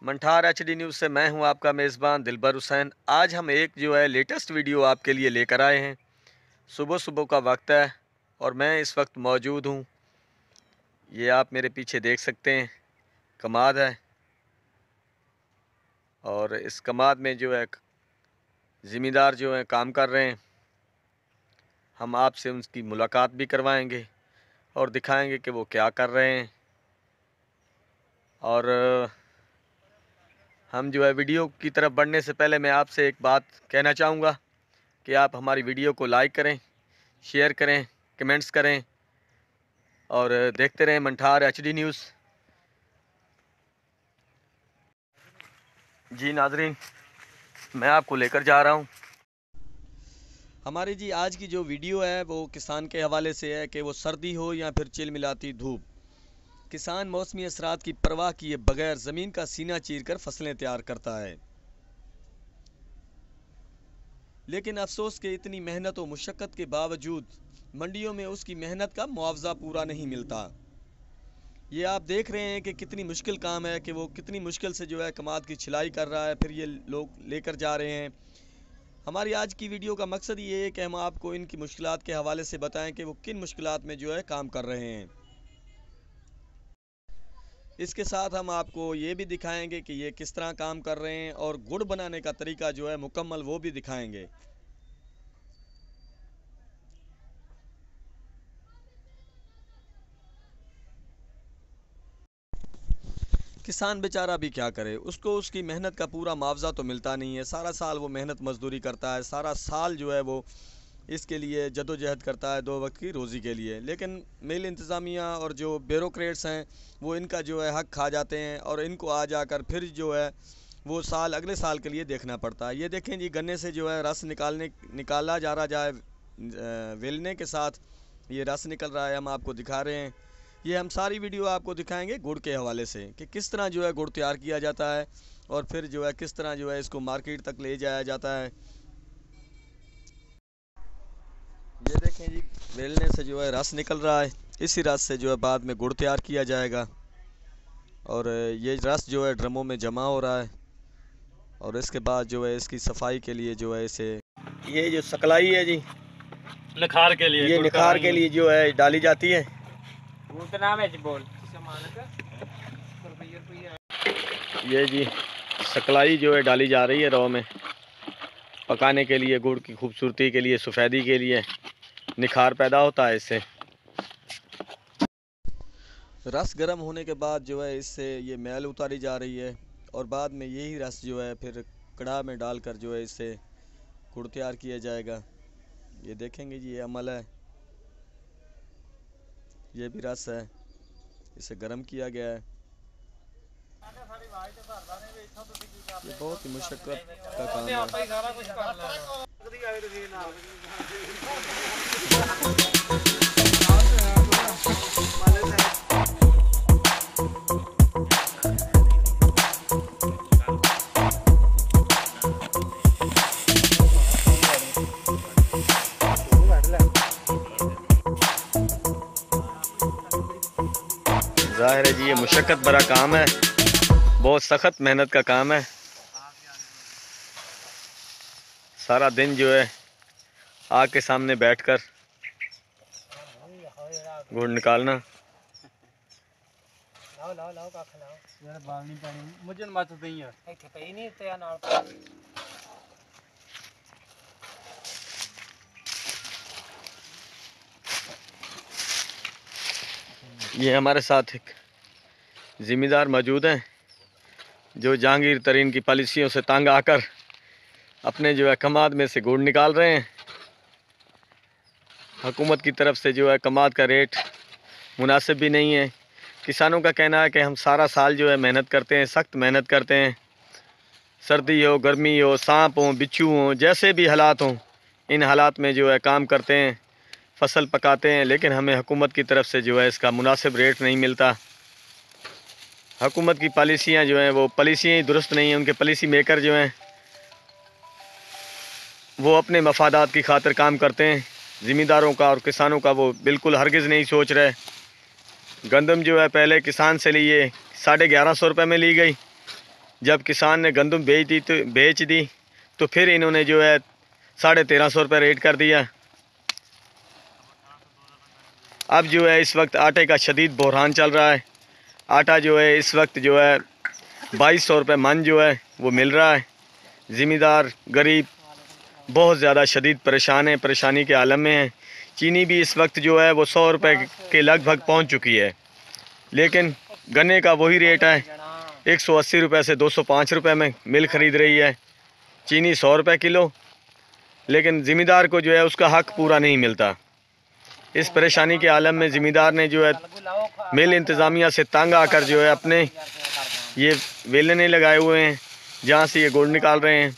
Manthar HD news से मैं हूं आपका मेज़बान दिलबर हुसैन। आज हम एक लेटेस्ट वीडियो आपके लिए लेकर आए हैं। सुबह सुबह का वक्त है और मैं इस वक्त मौजूद हूं। ये आप मेरे पीछे देख सकते हैं, कमाद है और इस कमाद में ज़िम्मेदार काम कर रहे हैं। हम आपसे उनकी मुलाकात भी करवाएंगे और दिखाएंगे कि वो क्या कर रहे हैं। और हम वीडियो की तरफ बढ़ने से पहले मैं आपसे एक बात कहना चाहूँगा कि आप हमारी वीडियो को लाइक करें, शेयर करें, कमेंट्स करें और देखते रहें मंठार एचडी न्यूज़। जी नाजरीन, मैं आपको लेकर जा रहा हूँ। हमारी आज की जो वीडियो है वो किसान के हवाले से है कि वो सर्दी हो या फिर चिलमिलाती धूप, किसान मौसमी असरात की परवाह किए बगैर ज़मीन का सीना चीरकर फसलें तैयार करता है। लेकिन अफसोस के इतनी मेहनत और मुशक्क़त के बावजूद मंडियों में उसकी मेहनत का मुआवजा पूरा नहीं मिलता। ये आप देख रहे हैं कि कितनी मुश्किल काम है कि वो कितनी मुश्किल से कमाद की छिलाई कर रहा है, फिर ये लोग लेकर जा रहे हैं। हमारी आज की वीडियो का मकसद ये है कि हम आपको इनकी मुश्किलात के हवाले से बताएं कि वो किन मुश्किलात में काम कर रहे हैं। इसके साथ हम आपको ये भी दिखाएंगे कि ये किस तरह काम कर रहे हैं और गुड़ बनाने का तरीका मुकम्मल वो भी दिखाएंगे। किसान बेचारा भी क्या करे, उसको उसकी मेहनत का पूरा मुआवजा तो मिलता नहीं है। सारा साल वो मेहनत मजदूरी करता है, सारा साल वो इसके लिए जदोजहद करता है, 2 वक्त की रोज़ी के लिए। लेकिन मिल इंतज़ामिया और जो ब्यूरोक्रेट्स हैं वो इनका हक खा जाते हैं और इनको आ जाकर फिर वो साल अगले साल के लिए देखना पड़ता है। ये देखें जी, गन्ने से रस निकाला जा रहा वेलने के साथ ये रस निकल रहा है, हम आपको दिखा रहे हैं। ये हम सारी वीडियो आपको दिखाएंगे गुड़ के हवाले से कि किस तरह गुड़ तैयार किया जाता है और फिर किस तरह इसको मार्केट तक ले जाया जाता है। ये देखें जी, बेलने से रस निकल रहा है, इसी रस से बाद में गुड़ तैयार किया जाएगा और ये रस ड्रमों में जमा हो रहा है और इसके बाद इसकी सफाई के लिए इसे ये जो सकलाई है जी, निखार के लिए, ये निखार के लिए डाली जाती है। बोल ये जी सकलाई डाली जा रही है रौ में, पकाने के लिए, गुड़ की खूबसूरती के लिए, सफ़ेदी के लिए, निखार पैदा होता है इससे। रस गर्म होने के बाद इससे ये मैल उतारी जा रही है और बाद में यही रस फिर कढ़ा में डालकर इससे गुड़ तैयार किया जाएगा। ये देखेंगे जी, ये अमल है, ये भी रस है, इसे गर्म किया गया है। ये बहुत ही मुशक्क़त का काम है। ज़ाहिर है जी, ये मुशक्क़त भरा काम है, बहुत सख्त मेहनत का काम है। सारा दिन आग के सामने बैठकर गुड़ निकालना। ये हमारे साथ एक ज़िम्मेदार मौजूद हैं जो जहांगीर तरीन की पॉलिसियों से तंग आकर अपने कमाद में से गुड़ निकाल रहे हैं। हुकूमत की तरफ से कमाद का रेट मुनासिब भी नहीं है। किसानों का कहना है कि हम सारा साल मेहनत करते हैं, सख्त मेहनत करते हैं, सर्दी हो, गर्मी हो, सांप हो, बिच्छू हो, जैसे भी हालात हों, इन हालात में काम करते हैं, फसल पकाते हैं, लेकिन हमें हुकूमत की तरफ से इसका मुनासिब रेट नहीं मिलता। हुकूमत की पॉलिसियाँ वो पॉलिसियाँ ही दुरुस्त नहीं हैं। उनके पॉलिसी मेकर वो अपने मफादात की खातिर काम करते हैं, ज़िम्मेदारों का और किसानों का वो बिल्कुल हरगिज़ नहीं सोच रहे। गंदम पहले किसान से लिए 1150 रुपये में ली गई, जब किसान ने गंदम बेच दी तो फिर इन्होंने जो है 1350 रुपये रेट कर दिया। अब जो है इस वक्त आटे का शदीद बहरान चल रहा है। आटा जो है इस वक्त जो है 2200 रुपये मन जो है वो मिल रहा है। ज़िम्मेदार गरीब बहुत ज़्यादा शदीद परेशान है, परेशानी के आलम में है। चीनी भी इस वक्त जो है वो 100 रुपये के लगभग पहुंच चुकी है, लेकिन गन्ने का वही रेट है 180 रुपये से 205 रुपये में मिल ख़रीद रही है। चीनी 100 रुपये किलो, लेकिन ज़िम्मेदार को जो है उसका हक़ पूरा नहीं मिलता। इस परेशानी के आलम में ज़िम्मेदार ने जो है मिल इंतज़ामिया से तंग आकर जो है अपने ये वेलने लगाए हुए हैं जहाँ से ये गुड़ निकाल रहे हैं।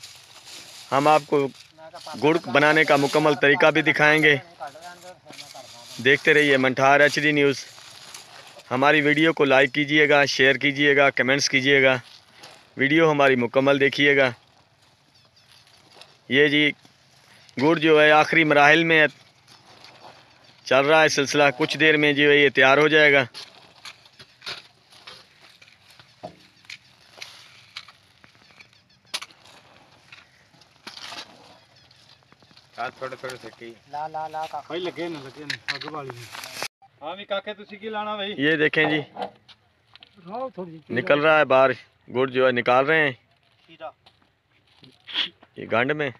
हम आपको गुड़ बनाने का मुकम्मल तरीका भी दिखाएंगे। देखते रहिए मंठार HD न्यूज़। हमारी वीडियो को लाइक कीजिएगा, शेयर कीजिएगा, कमेंट्स कीजिएगा, वीडियो हमारी मुकम्मल देखिएगा। ये जी गुड़ जो है आखिरी मराहिल में चल रहा है सिलसिला, कुछ देर में जो है ये तैयार हो जाएगा। थोड़े थोड़े सकी ला ला ला का भाई लगे ना आगे वाली में। हां भी काके तुसी की लाना भाई। ये देखें जी निकल रहा है बाहर, गुड़ जो है निकाल रहे हैं ये गांड में।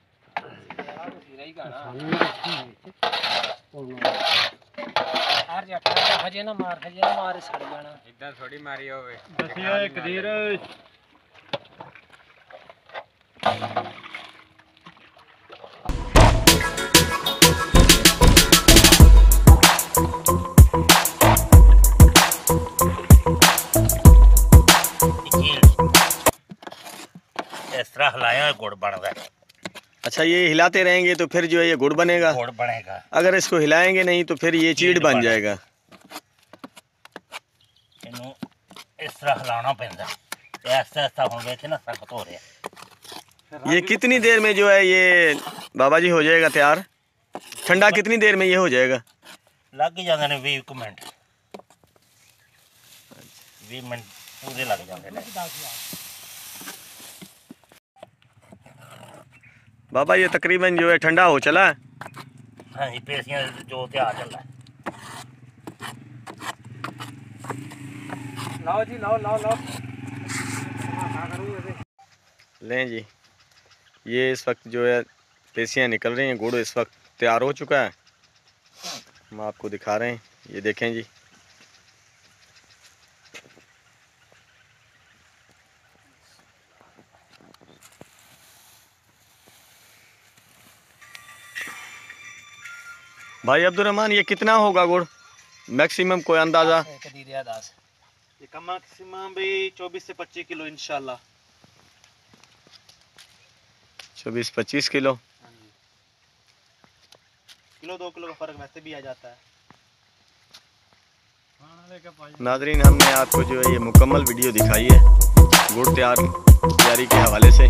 हजे ना मार सड़ जाना इधर थोड़ी मारी होवे दसिया एक देर। इस तरह हिलाया गुड़ बनता है। अच्छा, ये हिलाते रहेंगे तो फिर जो है ये गुड़ बनेगा। गुड़ बनेगा। अगर इसको हिलाएंगे नहीं तो फिर ये चीड़ बन जाएगा। इन्हों इस तरह हिलाना पैंदा, ऐसा ऐसा हो गया ना सख्त हो रहा। ये कितनी देर में जो है ये बाबा जी हो जाएगा तैयार? ठंडा कितनी देर में ये हो जाएगा? लग ही जाते हैं 20 मिनट, 20 मिनट पूरे लग जाते हैं। बाबा ये तकरीबन जो है ठंडा हो चला है। हाँ जी, पेशियाँ जो तैयार चल रहा है। लाओ जी लाओ लाओ लाओ। लें जी, ये इस वक्त जो है पेशियाँ निकल रही हैं, गुड़ इस वक्त तैयार हो चुका है। हम आपको दिखा रहे हैं, ये देखें जी। भाई अब्दुर्रहमान, ये कितना होगा गुड़ मैक्सिमम कोई अंदाज़ा? ये कम मैक्सिमम भी 24 से 25 किलो इंशाल्लाह। 24-25 किलो। किलो 2 किलो का फर्क वैसे भी आ जाता है। नाज़रीन, हमने आपको जो है ये मुकम्मल वीडियो दिखाई है गुड़ तैयारी के हवाले से।